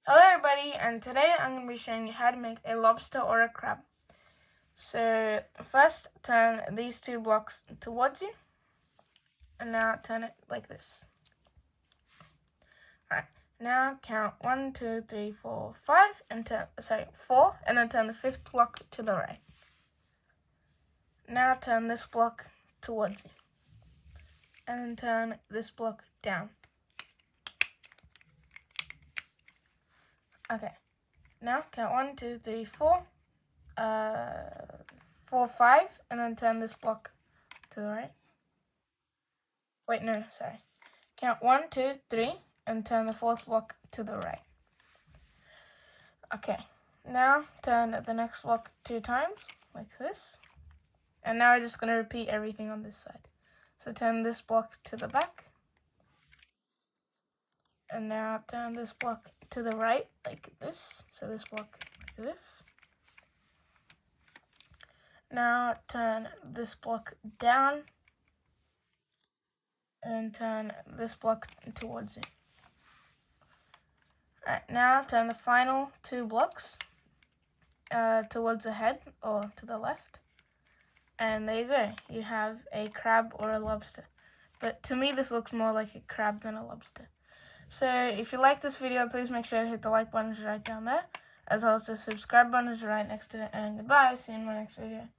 Hello everybody, and today I'm going to be showing you how to make a lobster or a crab. So first turn these two blocks towards you, and now turn it like this. Alright, now count 1, 2, 3, 4, 5, and 4, and then turn the fifth block to the right. Now turn this block towards you, and then turn this block down. Okay, now count 1, 2, 3, 4, 4, 5, and then turn this block to the right. Wait, no, sorry. Count 1, 2, 3, and turn the fourth block to the right. Okay, now turn the next block 2 times, like this. And now we're just going to repeat everything on this side. So turn this block to the back. And now turn this block to the right, like this. So this block like this. Now turn this block down. And turn this block towards you. Alright, now turn the final 2 blocks towards the head or to the left. And there you go. You have a crab or a lobster. But to me, this looks more like a crab than a lobster. So if you like this video, please make sure to hit the like button right down there, as well as the subscribe button right next to it. And goodbye. See you in my next video.